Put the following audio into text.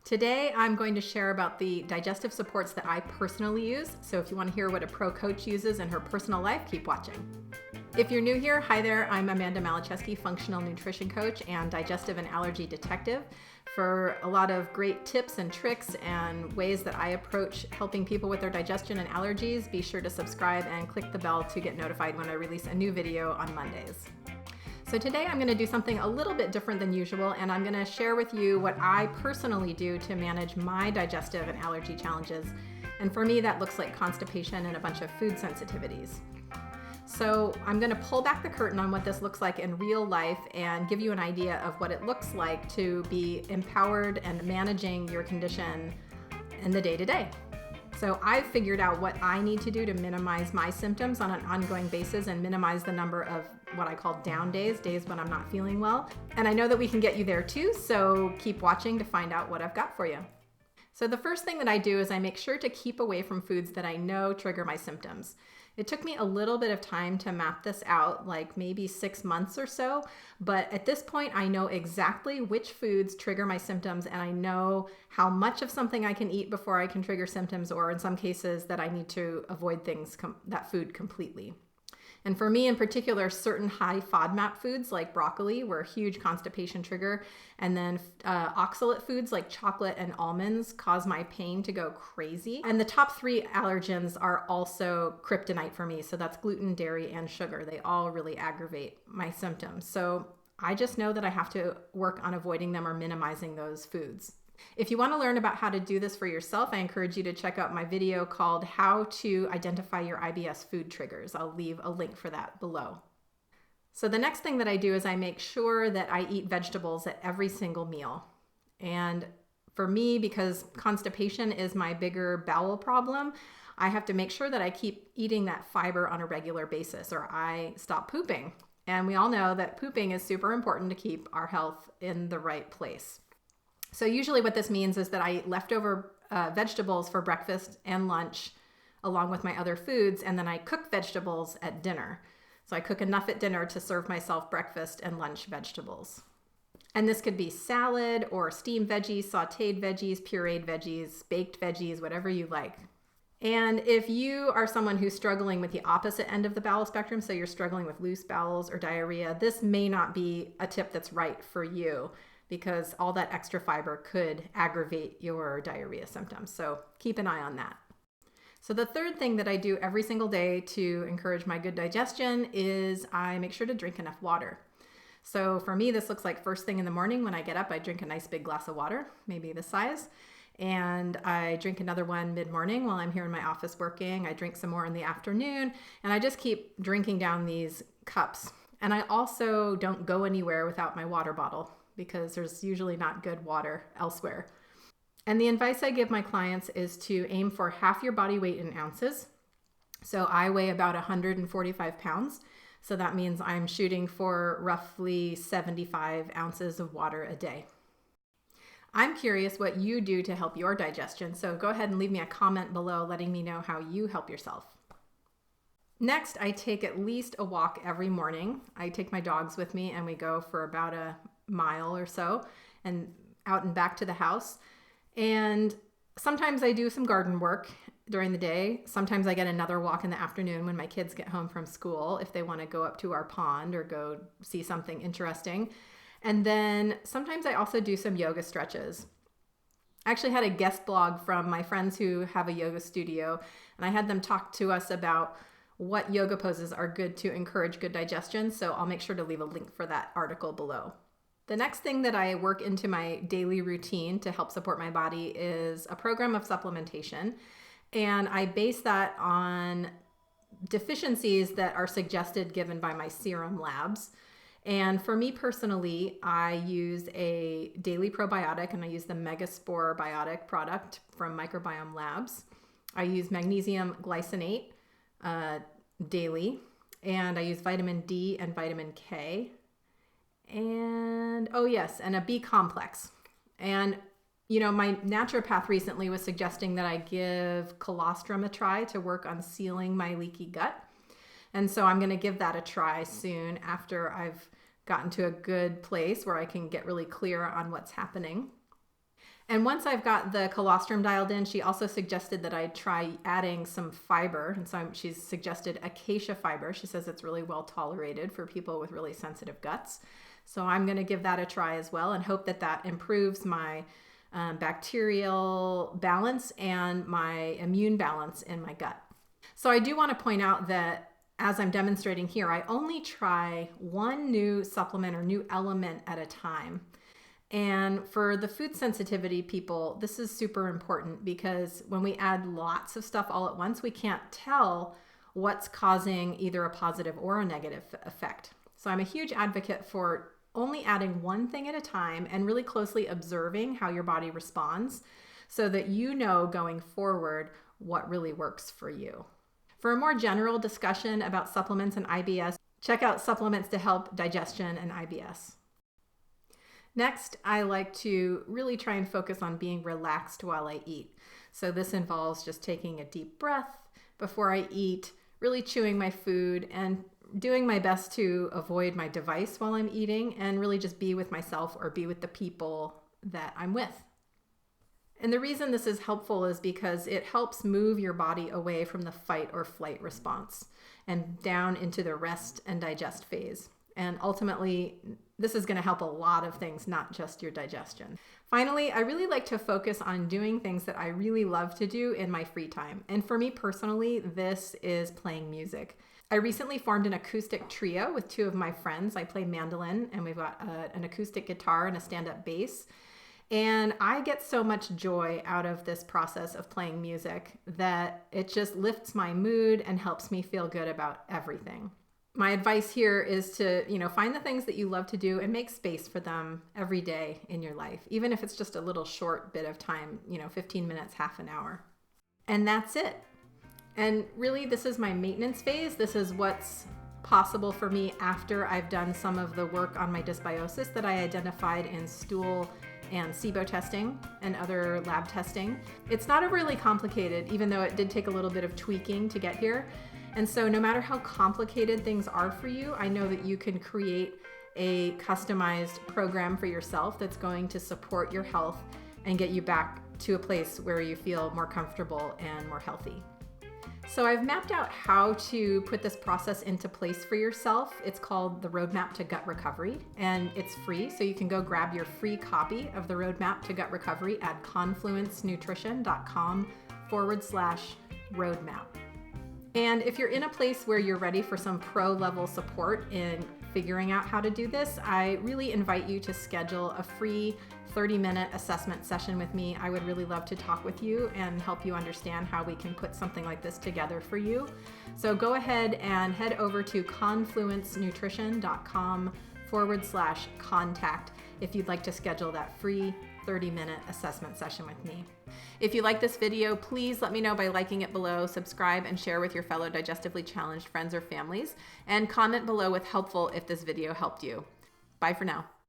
Today, I'm going to share about the digestive supports that I personally use. So if you want to hear what a pro coach uses in her personal life, keep watching. If you're new here, hi there. I'm Amanda Malacheski, functional nutrition coach and digestive and allergy detective. For a lot of great tips and tricks and ways that I approach helping people with their digestion and allergies, be sure to subscribe and click the bell to get notified when I release a new video on Mondays. So today I'm going to do something a little bit different than usual, and I'm going to share with you what I personally do to manage my digestive and allergy challenges. And for me, that looks like constipation and a bunch of food sensitivities. So I'm going to pull back the curtain on what this looks like in real life and give you an idea of what it looks like to be empowered and managing your condition in the day-to-day. So I've figured out what I need to do to minimize my symptoms on an ongoing basis and minimize the number of what I call down days when I'm not feeling well. And I know that we can get you there too, so keep watching to find out what I've got for you. So the first thing that I do is I make sure to keep away from foods that I know trigger my symptoms. It took me a little bit of time to map this out, like maybe 6 months or so, but at this point I know exactly which foods trigger my symptoms, and I know how much of something I can eat before I can trigger symptoms, or in some cases that I need to avoid that food completely. And for me in particular, certain high FODMAP foods like broccoli were a huge constipation trigger. And then oxalate foods like chocolate and almonds cause my pain to go crazy. And the top 3 allergens are also kryptonite for me. So that's gluten, dairy, and sugar. They all really aggravate my symptoms. So I just know that I have to work on avoiding them or minimizing those foods. If you want to learn about how to do this for yourself, I encourage you to check out my video called How to Identify Your IBS Food Triggers. I'll leave a link for that below. So the next thing that I do is I make sure that I eat vegetables at every single meal. And for me, because constipation is my bigger bowel problem, I have to make sure that I keep eating that fiber on a regular basis or I stop pooping. And we all know that pooping is super important to keep our health in the right place. So usually what this means is that I eat leftover vegetables for breakfast and lunch along with my other foods, and then I cook vegetables at dinner. So I cook enough at dinner to serve myself breakfast and lunch vegetables. And this could be salad or steamed veggies, sauteed veggies, pureed veggies, baked veggies, whatever you like. And if you are someone who's struggling with the opposite end of the bowel spectrum, so you're struggling with loose bowels or diarrhea, this may not be a tip that's right for you, because all that extra fiber could aggravate your diarrhea symptoms. So keep an eye on that. So the third thing that I do every single day to encourage my good digestion is I make sure to drink enough water. So for me, this looks like first thing in the morning when I get up, I drink a nice big glass of water, maybe this size. And I drink another one mid-morning while I'm here in my office working. I drink some more in the afternoon, and I just keep drinking down these cups. And I also don't go anywhere without my water bottle, because there's usually not good water elsewhere. And the advice I give my clients is to aim for half your body weight in ounces. So I weigh about 145 pounds. So that means I'm shooting for roughly 75 ounces of water a day. I'm curious what you do to help your digestion. So go ahead and leave me a comment below letting me know how you help yourself. Next, I take at least a walk every morning. I take my dogs with me and we go for about a mile or so and out and back to the house. And sometimes I do some garden work during the day. Sometimes I get another walk in the afternoon when my kids get home from school, if they want to go up to our pond or go see something interesting. And then sometimes I also do some yoga stretches. I actually had a guest blog from my friends who have a yoga studio, and I had them talk to us about what yoga poses are good to encourage good digestion. So I'll make sure to leave a link for that article below. The next thing that I work into my daily routine to help support my body is a program of supplementation. And I base that on deficiencies that are suggested given by my serum labs. And for me personally, I use a daily probiotic, and I use the Megaspore Biotic product from Microbiome Labs. I use magnesium glycinate daily, and I use vitamin D and vitamin K. And and a B complex. And my naturopath recently was suggesting that I give colostrum a try to work on sealing my leaky gut. And so I'm going to give that a try soon after I've gotten to a good place where I can get really clear on what's happening. And once I've got the colostrum dialed in, she also suggested that I try adding some fiber. And so she's suggested acacia fiber. She says it's really well tolerated for people with really sensitive guts. So I'm going to give that a try as well and hope that that improves my bacterial balance and my immune balance in my gut. So I do want to point out that as I'm demonstrating here, I only try one new supplement or new element at a time. And for the food sensitivity people, this is super important because when we add lots of stuff all at once, we can't tell what's causing either a positive or a negative effect. So I'm a huge advocate for only adding one thing at a time and really closely observing how your body responds so that you know going forward what really works for you. For a more general discussion about supplements and IBS, check out Supplements to Help Digestion and IBS. Next, I like to really try and focus on being relaxed while I eat. So this involves just taking a deep breath before I eat, really chewing my food, and doing my best to avoid my device while I'm eating and really just be with myself or be with the people that I'm with. And the reason this is helpful is because it helps move your body away from the fight or flight response and down into the rest and digest phase. And ultimately, this is going to help a lot of things, not just your digestion. Finally, I really like to focus on doing things that I really love to do in my free time. And for me personally, this is playing music. I recently formed an acoustic trio with two of my friends. I play mandolin, and we've got an acoustic guitar and a stand-up bass. And I get so much joy out of this process of playing music that it just lifts my mood and helps me feel good about everything. My advice here is to, find the things that you love to do and make space for them every day in your life, even if it's just a little short bit of time, 15 minutes, half an hour. And that's it. And really, this is my maintenance phase. This is what's possible for me after I've done some of the work on my dysbiosis that I identified in stool and SIBO testing and other lab testing. It's not overly complicated, even though it did take a little bit of tweaking to get here. And so no matter how complicated things are for you, I know that you can create a customized program for yourself that's going to support your health and get you back to a place where you feel more comfortable and more healthy. So I've mapped out how to put this process into place for yourself. It's called the Roadmap to Gut Recovery, and it's free. So you can go grab your free copy of the Roadmap to Gut Recovery at confluencenutrition.com/roadmap. And if you're in a place where you're ready for some pro-level support in figuring out how to do this, I really invite you to schedule a free 30-minute assessment session with me. I would really love to talk with you and help you understand how we can put something like this together for you. So go ahead and head over to confluencenutrition.com/contact if you'd like to schedule that free 30-minute assessment session with me. If you like this video, please let me know by liking it below, subscribe, and share with your fellow digestively challenged friends or families, and comment below with helpful if this video helped you. Bye for now.